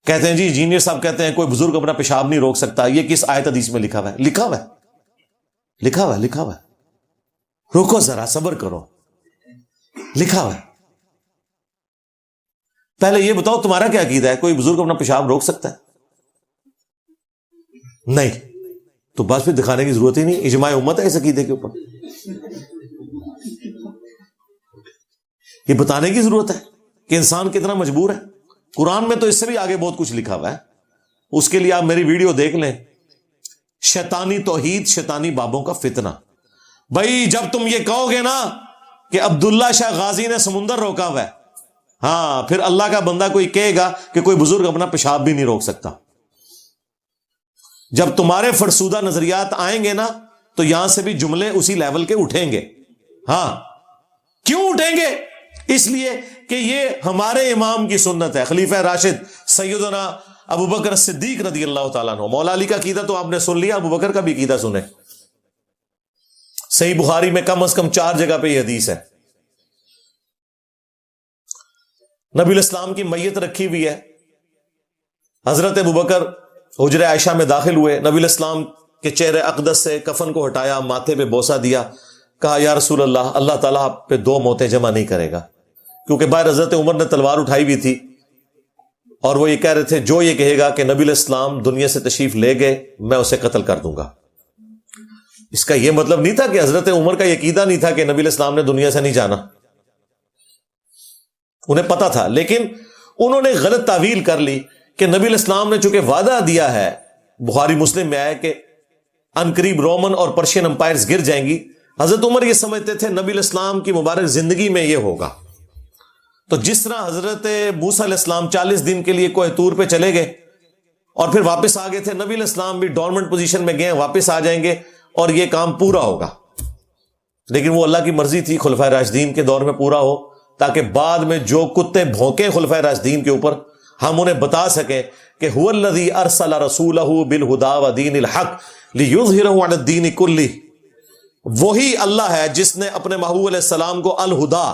کہتے ہیں جی انجینئر صاحب کہتے ہیں کوئی بزرگ اپنا پیشاب نہیں روک سکتا. یہ کس آیت حدیث میں لکھا ہوا ہے؟ لکھا ہوا ہے. روکو ذرا، صبر کرو. لکھا ہوا ہے. پہلے یہ بتاؤ تمہارا کیا عقیدہ ہے؟ کوئی بزرگ اپنا پیشاب روک سکتا ہے؟ نہیں. تو بس پھر دکھانے کی ضرورت ہی نہیں، اجماع امت ہے اس عقیدے کے اوپر. یہ بتانے کی ضرورت ہے کہ انسان کتنا مجبور ہے. قرآن میں تو اس سے بھی آگے بہت کچھ لکھا ہوا ہے. اس کے لیے آپ میری ویڈیو دیکھ لیں، شیطانی توحید، شیطانی بابوں کا فتنہ. بھائی جب تم یہ کہو گے نا کہ عبداللہ شاہ غازی نے سمندر روکا ہوا ہے، ہاں پھر اللہ کا بندہ کوئی کہے گا کہ کوئی بزرگ اپنا پیشاب بھی نہیں روک سکتا. جب تمہارے فرسودہ نظریات آئیں گے نا تو یہاں سے بھی جملے اسی لیول کے اٹھیں گے. ہاں کیوں اٹھیں گے؟ اس لیے کہ یہ ہمارے امام کی سنت ہے، خلیفہ راشد سیدنا ابو بکر صدیق رضی اللہ تعالیٰ عنہ. مولا علی کا عقیدہ تو آپ نے سن لیا، ابو بکر کا بھی عقیدہ سنیں. صحیح بخاری میں کم از کم 4 جگہ پہ یہ حدیث ہے. نبی الاسلام کی میت رکھی ہوئی ہے. حضرت ابو بکر حجرہ عائشہ میں داخل ہوئے، نبی الاسلام کے چہرے اقدس سے کفن کو ہٹایا، ماتھے پہ بوسہ دیا، کہا یا رسول اللہ، اللہ تعالیٰ آپ پہ 2 موتیں جمع نہیں کرے گا. کیونکہ باہر حضرت عمر نے تلوار اٹھائی ہوئی تھی اور وہ یہ کہہ رہے تھے جو یہ کہے گا کہ نبی الاسلام دنیا سے تشریف لے گئے میں اسے قتل کر دوں گا. اس کا یہ مطلب نہیں تھا کہ حضرت عمر کا یہ عقیدہ نہیں تھا کہ نبی الاسلام نے دنیا سے نہیں جانا، انہیں پتا تھا، لیکن انہوں نے غلط تعویل کر لی کہ نبی الاسلام نے چونکہ وعدہ دیا ہے، بخاری مسلم میں آیا کہ عنقریب رومن اور پرشین امپائرز گر جائیں گی. حضرت عمر یہ سمجھتے تھے نبی الاسلام کی مبارک زندگی میں یہ ہوگا. تو جس طرح حضرت موسیٰ علیہ السلام 40 دن کے لیے کوہ طور پہ چلے گئے اور پھر واپس آ گئے تھے، نبی الاسلام بھی ڈورمنٹ پوزیشن میں گئے، واپس آ جائیں گے اور یہ کام پورا ہوگا. لیکن وہ اللہ کی مرضی تھی خلفائے راشدین کے دور میں پورا ہو، تاکہ بعد میں جو کتے بھونکیں خلفائے راشدین کے اوپر ہم انہیں بتا سکیں کہ هو الذی ارسل رسولہ بالہدی ودین الحق لیظہرہ علی الدین کلہ. وہی اللہ ہے جس نے اپنے محبوب علیہ السلام کو الہدا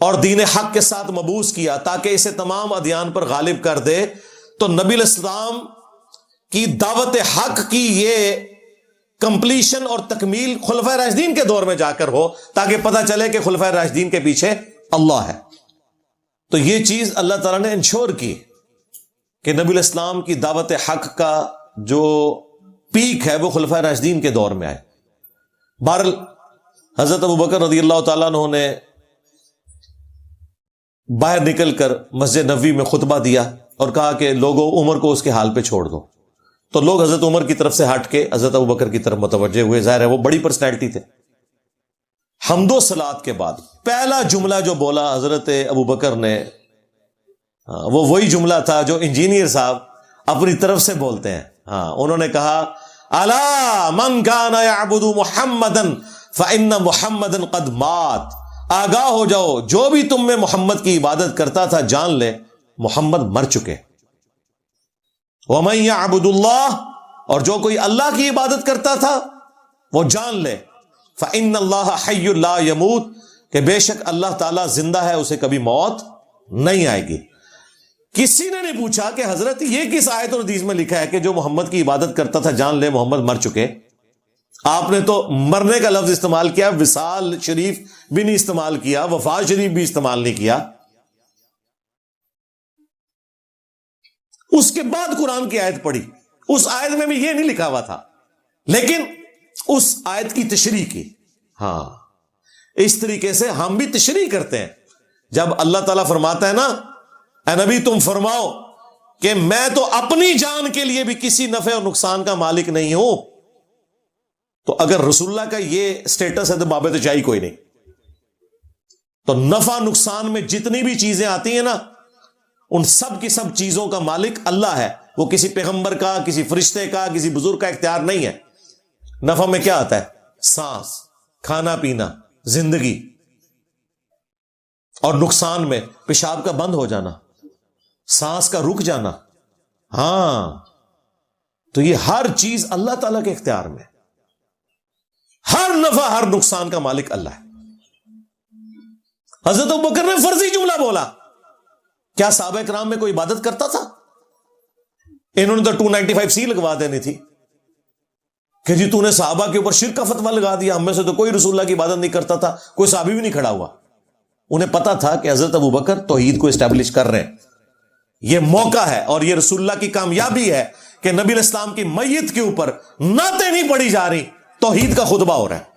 اور دین حق کے ساتھ مبعوث کیا تاکہ اسے تمام ادیان پر غالب کر دے. تو نبی الاسلام کی دعوت حق کی یہ کمپلیشن اور تکمیل خلفائے راشدین کے دور میں جا کر ہو، تاکہ پتہ چلے کہ خلفائے راشدین کے پیچھے اللہ ہے. تو یہ چیز اللہ تعالیٰ نے انشور کی کہ نبی الاسلام کی دعوت حق کا جو پیک ہے وہ خلفائے راشدین کے دور میں آئے. بہرحال حضرت ابو بکر رضی اللہ تعالیٰ عنہ نے باہر نکل کر مسجد نبوی میں خطبہ دیا اور کہا کہ لوگوں عمر کو اس کے حال پہ چھوڑ دو. تو لوگ حضرت عمر کی طرف سے ہٹ کے حضرت ابو بکر کی طرف متوجہ ہوئے. ظاہر ہے وہ بڑی پرسنالٹی تھے. حمد و صلات کے بعد پہلا جملہ جو بولا حضرت ابو بکر نے، وہ وہی جملہ تھا جو انجینئر صاحب اپنی طرف سے بولتے ہیں. انہوں نے کہا الا من کان یعبد محمدا فان محمدا قد مات. آگاہ ہو جاؤ، جو بھی تم میں محمد کی عبادت کرتا تھا جان لے محمد مر چکے. ومن یعبد اللہ، اور جو کوئی اللہ کی عبادت کرتا تھا وہ جان لے فإن اللہ حی لا یموت، کہ بے شک اللہ تعالیٰ زندہ ہے، اسے کبھی موت نہیں آئے گی. کسی نے نہیں پوچھا کہ حضرت یہ کس آیت اور حدیث میں لکھا ہے کہ جو محمد کی عبادت کرتا تھا جان لے محمد مر چکے. آپ نے تو مرنے کا لفظ استعمال کیا، وصال شریف بھی نہیں استعمال کیا، وفات شریف بھی استعمال نہیں کیا. اس کے بعد قرآن کی آیت پڑھی، اس آیت میں بھی یہ نہیں لکھا ہوا تھا، لیکن اس آیت کی تشریح کی. اس طریقے سے ہم بھی تشریح کرتے ہیں. جب اللہ تعالیٰ فرماتا ہے نا اے نبی تم فرماؤ کہ میں تو اپنی جان کے لیے بھی کسی نفع اور نقصان کا مالک نہیں ہوں، تو اگر رسول اللہ کا یہ سٹیٹس ہے تو بابت چاہیے کوئی نہیں. تو نفع نقصان میں جتنی بھی چیزیں آتی ہیں نا ان سب کی سب چیزوں کا مالک اللہ ہے. وہ کسی پیغمبر کا، کسی فرشتے کا، کسی بزرگ کا اختیار نہیں ہے. نفع میں کیا آتا ہے؟ سانس، کھانا پینا، زندگی. اور نقصان میں پیشاب کا بند ہو جانا، سانس کا رک جانا. تو یہ ہر چیز اللہ تعالیٰ کے اختیار میں. ہر نفع ہر نقصان کا مالک اللہ ہے. حضرت ابوبکر نے فرضی جملہ بولا. کیا صحابہ کرام میں کوئی عبادت کرتا تھا؟ انہوں نے تو 295C لگوا دینی تھی کہ جی تو نے صحابہ کے اوپر شرک کا فتویٰ لگا دیا، ہم میں سے تو کوئی رسول اللہ کی عبادت نہیں کرتا تھا، کوئی صحابی بھی نہیں کھڑا ہوا۔ انہیں پتا تھا کہ حضرت ابوبکر توحید کو اسٹیبلش کر رہے ہیں، یہ موقع ہے اور یہ رسول اللہ کی کامیابی ہے کہ نبی علیہ السلام کی میت کے اوپر نعتیں نہیں پڑھی جا رہی، توحید کا خطبہ ہو رہا ہے۔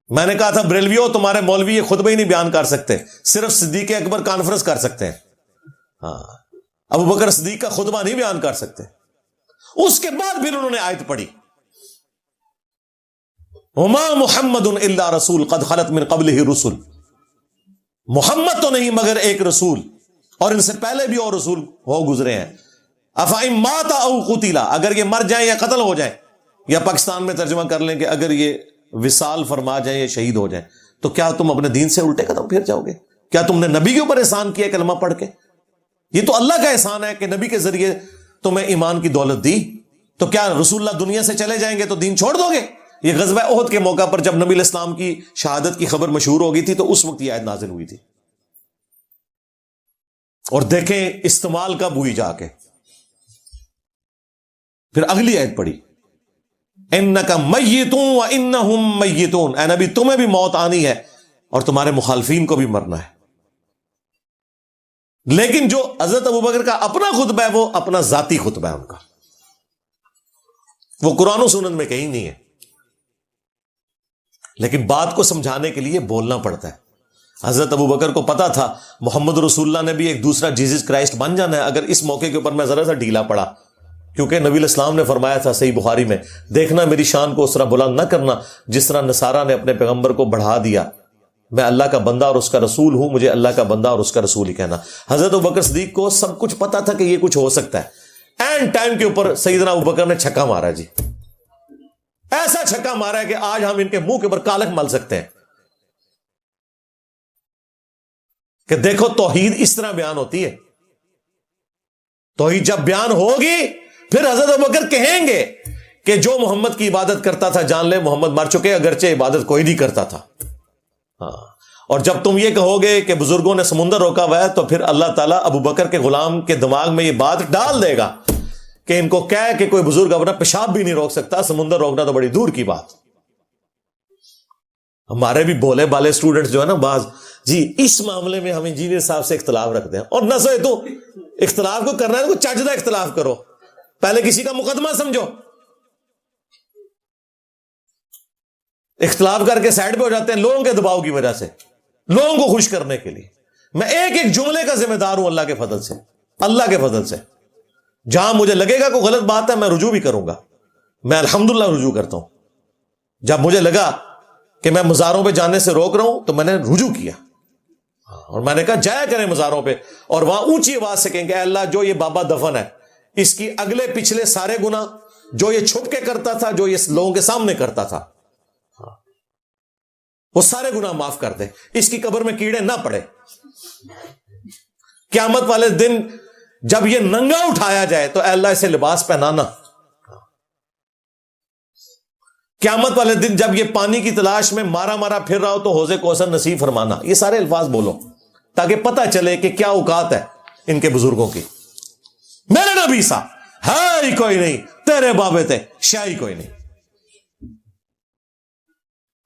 میں نے کہا تھا بریلویو تمہارے مولوی یہ خطبہ ہی نہیں بیان کر سکتے، صرف صدیق اکبر کانفرنس کر سکتے ہیں، ہاں ابوبکر صدیق کا خطبہ نہیں بیان کر سکتے۔ اس کے بعد پھر انہوں نے آیت پڑھی، وما محمد الا رسول قد خلت من قبلہ رسل، محمد تو نہیں مگر ایک رسول، اور ان سے پہلے بھی اور رسول ہو گزرے ہیں۔ افئن مات او قتل، اگر یہ مر جائیں یا قتل ہو جائیں، یا پاکستان میں ترجمہ کر لیں کہ اگر یہ وصال فرما جائیں یا شہید ہو جائیں، تو کیا تم اپنے دین سے الٹے قدم پھر جاؤ گے؟ کیا تم نے نبی کے اوپر احسان کیا کلمہ پڑھ کے؟ یہ تو اللہ کا احسان ہے کہ نبی کے ذریعے تمہیں ایمان کی دولت دی، تو کیا رسول اللہ دنیا سے چلے جائیں گے تو دین چھوڑ دو گے؟ یہ غزوہ احد کے موقع پر جب نبی علیہ السلام کی شہادت کی خبر مشہور ہو گئی تھی تو اس وقت یہ آیت نازل ہوئی تھی۔ اور دیکھیں استعمال کب ہوئی جا کے، پھر اگلی آیت پڑھی، انک میت وانہم میتون، اے نبی تمہیں بھی موت آنی ہے اور تمہارے مخالفین کو بھی مرنا ہے۔ لیکن جو حضرت ابوبکر کا اپنا خطبہ ہے وہ اپنا ذاتی خطبہ ہے ان کا، وہ قرآن و سنت میں کہیں نہیں ہے، لیکن بات کو سمجھانے کے لیے بولنا پڑتا ہے۔ حضرت ابوبکر کو پتا تھا محمد رسول اللہ نے بھی ایک دوسرا جیزس کرائسٹ بن جانا ہے، اگر اس موقع کے اوپر میں ذرا سا ڈھیلا پڑا، کیونکہ نبی علیہ السلام نے فرمایا تھا صحیح بخاری میں، دیکھنا میری شان کو اس طرح بلند نہ کرنا جس طرح نصارہ نے اپنے پیغمبر کو بڑھا دیا، میں اللہ کا بندہ اور اس کا رسول ہوں، مجھے اللہ کا بندہ اور اس کا رسول ہی کہنا۔ حضرت ابوبکر صدیق کو سب کچھ پتا تھا کہ یہ کچھ ہو سکتا ہے، اینڈ ٹائم کے اوپر سیدنا ابوبکر نے چھکا مارا، جی ایسا چھکا مارا ہے کہ آج ہم ان کے منہ کے اوپر کالک مل سکتے ہیں کہ دیکھو توحید اس طرح بیان ہوتی ہے۔ توحید جب بیان ہوگی پھر حضرت ابوبکر کہیں گے کہ جو محمد کی عبادت کرتا تھا جان لے محمد مر چکے، اگرچہ عبادت کوئی نہیں کرتا تھا۔ ہاں، اور جب تم یہ کہو گے کہ بزرگوں نے سمندر روکا ہوا ہے، تو پھر اللہ تعالیٰ ابوبکر کے غلام کے دماغ میں یہ بات ڈال دے گا کہ ان کو کہے کہ کوئی بزرگ اپنا پیشاب بھی نہیں روک سکتا، سمندر روکنا تو بڑی دور کی بات۔ ہمارے بھی بولے بالے اسٹوڈنٹس جو ہے نا بعض، جی اس معاملے میں ہم انجینئر صاحب سے اختلاف رکھتے ہیں، اور نہ سوئے تو اختلاف کو کرنا ہے تو چجدہ اختلاف کرو، پہلے کسی کا مقدمہ سمجھو۔ اختلاف کر کے سائڈ پہ ہو جاتے ہیں لوگوں کے دباؤ کی وجہ سے، لوگوں کو خوش کرنے کے لیے۔ میں ایک ایک جملے کا ذمہ دار ہوں اللہ کے فضل سے، اللہ کے فضل سے۔ جہاں مجھے لگے گا کوئی غلط بات ہے میں رجوع بھی کروں گا، میں الحمدللہ رجوع کرتا ہوں۔ جب مجھے لگا کہ میں مزاروں پہ جانے سے روک رہا ہوں تو میں نے رجوع کیا، اور میں نے کہا جایا کریں مزاروں پہ، اور وہاں اونچی آواز سے کہیں کہ اے اللہ جو یہ بابا دفن ہے اس کی اگلے پچھلے سارے گناہ جو یہ چھپ کے کرتا تھا، جو یہ لوگوں کے سامنے کرتا تھا، وہ سارے گناہ معاف کر دے، اس کی قبر میں کیڑے نہ پڑے۔ قیامت والے دن جب یہ ننگا اٹھایا جائے تو اے اللہ اسے لباس پہنانا۔ قیامت والے دن جب یہ پانی کی تلاش میں مارا مارا پھر رہا ہو تو حوض کوثر نصیب فرمانا۔ یہ سارے الفاظ بولو تاکہ پتہ چلے کہ کیا اوقات ہے ان کے بزرگوں کی۔ میرے نبی سا ہے ہی کوئی نہیں، تیرے بابے تھے شاہی کوئی نہیں۔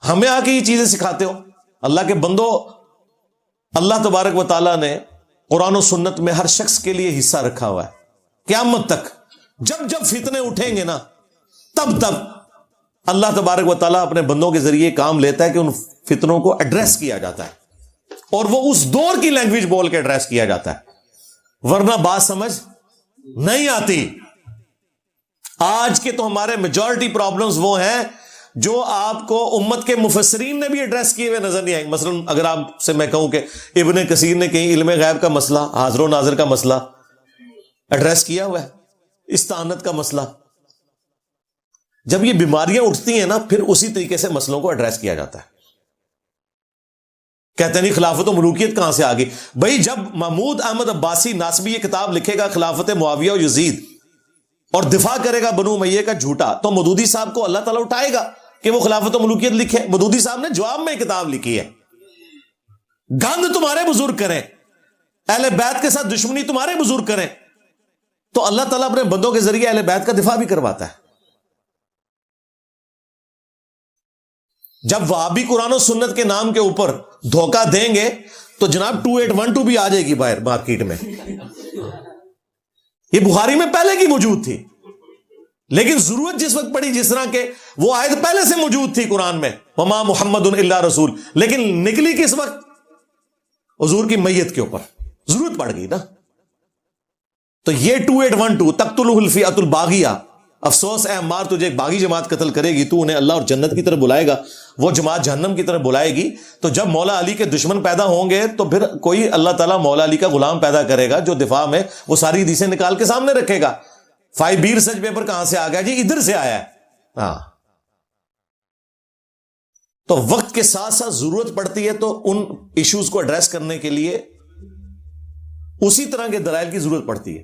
ہمیں آ کے یہ چیزیں سکھاتے ہو؟ اللہ کے بندو، اللہ تبارک و تعالیٰ نے قرآن و سنت میں ہر شخص کے لیے حصہ رکھا ہوا ہے۔ قیامت تک جب جب فتنے اٹھیں گے نا، تب تب اللہ تبارک و تعالیٰ اپنے بندوں کے ذریعے کام لیتا ہے کہ ان فتنوں کو ایڈریس کیا جاتا ہے، اور وہ اس دور کی لینگویج بول کے ایڈریس کیا جاتا ہے، ورنہ بات سمجھ نہیں آتی۔ آج کے تو ہمارے میجورٹی پرابلمز وہ ہیں جو آپ کو امت کے مفسرین نے بھی ایڈریس کیے ہوئے نظر نہیں آئیں۔ مثلا اگر آپ سے میں کہوں کہ ابن کثیر نے کہیں علم غیب کا مسئلہ، حاضر و ناظر کا مسئلہ ایڈریس کیا ہوا ہے، استعانت کا مسئلہ۔ جب یہ بیماریاں اٹھتی ہیں نا پھر اسی طریقے سے مسئلوں کو ایڈریس کیا جاتا ہے۔ کہتے نہیں خلافت و ملوکیت کہاں سے آگئی؟ بھائی جب محمود احمد عباسی ناسبی یہ کتاب لکھے گا خلافت معاویہ و یزید اور دفاع کرے گا بنو امیہ کا جھوٹا، تو مودودی صاحب کو اللہ تعالیٰ اٹھائے گا کہ وہ خلافت و ملوکیت لکھے۔ مودودی صاحب نے جواب میں کتاب لکھی ہے، گند تمہارے بزرگ کریں، اہل بیت کے ساتھ دشمنی تمہارے بزرگ کریں تو اللہ تعالیٰ اپنے بندوں کے ذریعے اہل بیت کا دفاع بھی کرواتا ہے. جب وہابی قرآن و سنت کے نام کے اوپر دھوکہ دیں گے تو جناب 2812 بھی آ جائے گی باہر مارکیٹ میں. یہ بخاری میں پہلے کی موجود تھی، لیکن ضرورت جس وقت پڑی، جس طرح کہ وہ آیت پہلے سے موجود تھی قرآن میں، وما محمد الا رسول، لیکن نکلی کس وقت؟ حضور کی میت کے اوپر ضرورت پڑ گئی نا. تو یہ 2812 تقتلہ الفئۃ الباغیہ، افسوس اے عمار تجھے ایک باغی جماعت قتل کرے گی، تو انہیں اللہ اور جنت کی طرف بلائے گا، وہ جماعت جہنم کی طرف بلائے گی. تو جب مولا علی کے دشمن پیدا ہوں گے تو پھر کوئی اللہ تعالیٰ مولا علی کا غلام پیدا کرے گا جو دفاع میں وہ ساری حدیثیں نکال کے سامنے رکھے گا. 5B ریسرچ پیپر کہاں سے آ گیا جی؟ ادھر سے آیا ہے. ہاں، تو وقت کے ساتھ ساتھ ضرورت پڑتی ہے تو ان ایشوز کو ایڈریس کرنے کے لیے اسی طرح کے دلائل کی ضرورت پڑتی ہے.